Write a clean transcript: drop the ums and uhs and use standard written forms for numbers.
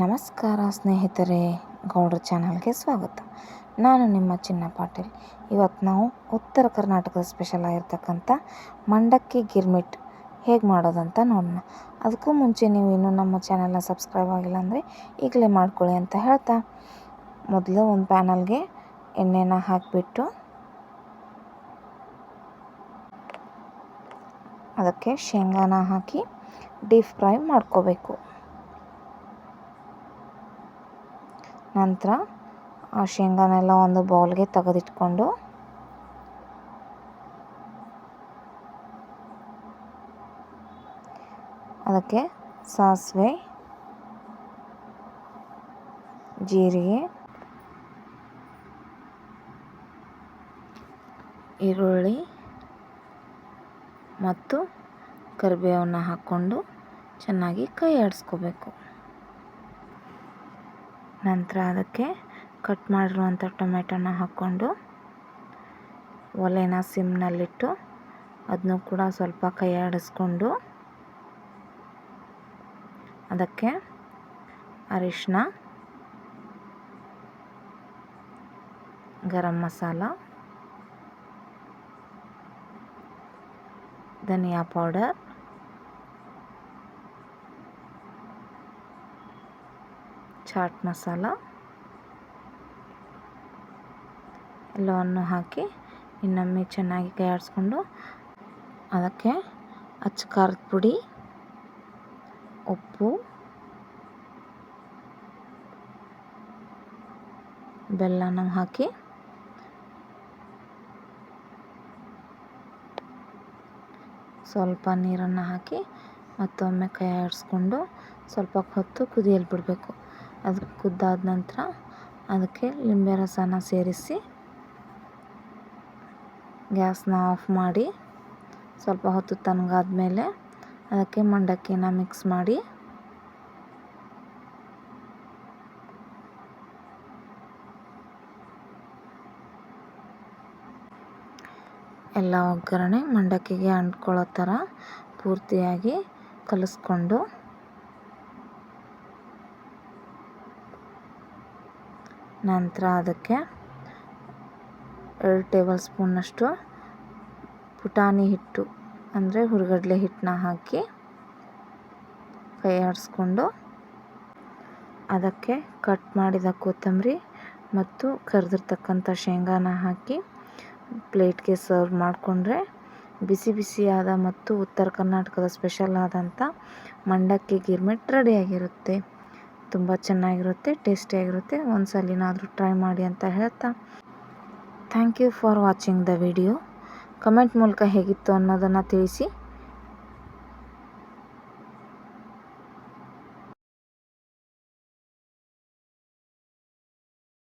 ನಮಸ್ಕಾರ ಸ್ನೇಹಿತರೆ, ಗೌಡ್ರ ಚಾನಲ್ಗೆ ಸ್ವಾಗತ. ನಾನು ನಿಮ್ಮ ಚಿನ್ನ ಪಾಟೀಲ್. ಇವತ್ತು ನಾವು ಉತ್ತರ ಕರ್ನಾಟಕದ ಸ್ಪೆಷಲ್ ಆಗಿರ್ತಕ್ಕಂಥ ಮಂಡಕ್ಕಿ ಗಿರ್ಮಿಟ್ ಹೇಗೆ ಮಾಡೋದಂತ ನೋಡೋಣ. ಅದಕ್ಕೂ ಮುಂಚೆ ನೀವು ಇನ್ನೂ ನಮ್ಮ ಚಾನಲ್ನ ಸಬ್ಸ್ಕ್ರೈಬ್ ಆಗಿಲ್ಲ ಅಂದರೆ ಈಗಲೇ ಮಾಡ್ಕೊಳ್ಳಿ ಅಂತ ಹೇಳ್ತಾ, ಮೊದಲು ಒಂದು ಪ್ಯಾನಲ್ಗೆ ಎಣ್ಣೆನ ಹಾಕಿಬಿಟ್ಟು ಅದಕ್ಕೆ ಶೇಂಗಾನ ಹಾಕಿ ಡೀಪ್ ಫ್ರೈ ಮಾಡ್ಕೋಬೇಕು. ನಂತರ ಆ ಶೇಂಗಾನೆಲ್ಲ ಒಂದು ಬೌಲ್ಗೆ ತೆಗೆದಿಟ್ಕೊಂಡು ಅದಕ್ಕೆ ಸಾಸಿವೆ, ಜೀರಿಗೆ, ಈರುಳ್ಳಿ ಮತ್ತು ಕರಿಬೇವನ್ನ ಹಾಕ್ಕೊಂಡು ಚೆನ್ನಾಗಿ ಕೈ ಆಡಿಸ್ಕೋಬೇಕು. ನಂತರ ಅದಕ್ಕೆ ಕಟ್ ಮಾಡಿರುವಂಥ ಟೊಮೆಟೊನ ಹಾಕ್ಕೊಂಡು ಒಲೆನ ಸಿಮ್ನಲ್ಲಿಟ್ಟು ಅದನ್ನು ಕೂಡ ಸ್ವಲ್ಪ ಕೈ ಆಡಿಸ್ಕೊಂಡು ಅದಕ್ಕೆ ಅರಿಶಿನ, ಗರಂ ಮಸಾಲ, ಧನಿಯಾ ಪೌಡರ್, ಚಾಟ್ ಮಸಾಲ ಎಲ್ಲವನ್ನು ಹಾಕಿ ಇನ್ನೊಮ್ಮೆ ಚೆನ್ನಾಗಿ ಕೈ ಆಡಿಸ್ಕೊಂಡು ಅದಕ್ಕೆ ಅಚ್ಚ ಖಾರದ ಪುಡಿ, ಉಪ್ಪು, ಬೆಲ್ಲನ ಹಾಕಿ ಸ್ವಲ್ಪ ನೀರನ್ನು ಹಾಕಿ ಮತ್ತೊಮ್ಮೆ ಕೈ ಆಡಿಸ್ಕೊಂಡು ಸ್ವಲ್ಪ ಹೊತ್ತು ಕುದಿಯಲು ಬಿಡಬೇಕು. ಅದು ಕುದ್ದಾದ ನಂತರ ಅದಕ್ಕೆ ಲಿಂಬೆ ರಸನ ಸೇರಿಸಿ ಗ್ಯಾಸ್ನ ಆಫ್ ಮಾಡಿ ಸ್ವಲ್ಪ ಹೊತ್ತು ತಣ್ಣಗಾದ ಮೇಲೆ ಅದಕ್ಕೆ ಮಂಡಕ್ಕಿನ ಮಿಕ್ಸ್ ಮಾಡಿ ಎಲ್ಲ ಒಗ್ಗರಣೆ ಮಂಡಕ್ಕಿಗೆ ಅಂಟ್ಕೊಳ್ಳೋ ಥರ ಪೂರ್ತಿಯಾಗಿ ಕಲಿಸ್ಕೊಂಡು ನಂತರ ಅದಕ್ಕೆ 2 ಟೇಬಲ್ ಸ್ಪೂನ್ನಷ್ಟು ಪುಟಾಣಿ ಹಿಟ್ಟು ಅಂದರೆ ಹುರಿಗಡಲೆ ಹಿಟ್ಟನ್ನ ಹಾಕಿ ಕೈ ಆಡಿಸ್ಕೊಂಡು ಅದಕ್ಕೆ ಕಟ್ ಮಾಡಿದ ಕೊತ್ತಂಬರಿ ಮತ್ತು ಕರೆದಿರ್ತಕ್ಕಂಥ ಶೇಂಗಾನ ಹಾಕಿ ಪ್ಲೇಟ್ಗೆ ಸರ್ವ್ ಮಾಡಿಕೊಂಡ್ರೆ ಬಿಸಿ ಬಿಸಿಯಾದ ಮತ್ತು ಉತ್ತರ ಕರ್ನಾಟಕದ ಸ್ಪೆಷಲ್ ಆದಂಥ ಮಂಡಕ್ಕಿ ಗಿರ್ಮಿಟ್ ರೆಡಿಯಾಗಿರುತ್ತೆ. ತುಂಬ ಚೆನ್ನಾಗಿರುತ್ತೆ, ಟೇಸ್ಟಿಯಾಗಿರುತ್ತೆ. ಒಂದು ಸಲಿನಾದರೂ ಟ್ರೈ ಮಾಡಿ ಅಂತ ಹೇಳ್ತಾ, thank you for watching the video. Comment ಮೂಲಕ ಹೇಗಿತ್ತು ಅನ್ನೋದನ್ನು ತಿಳಿಸಿ.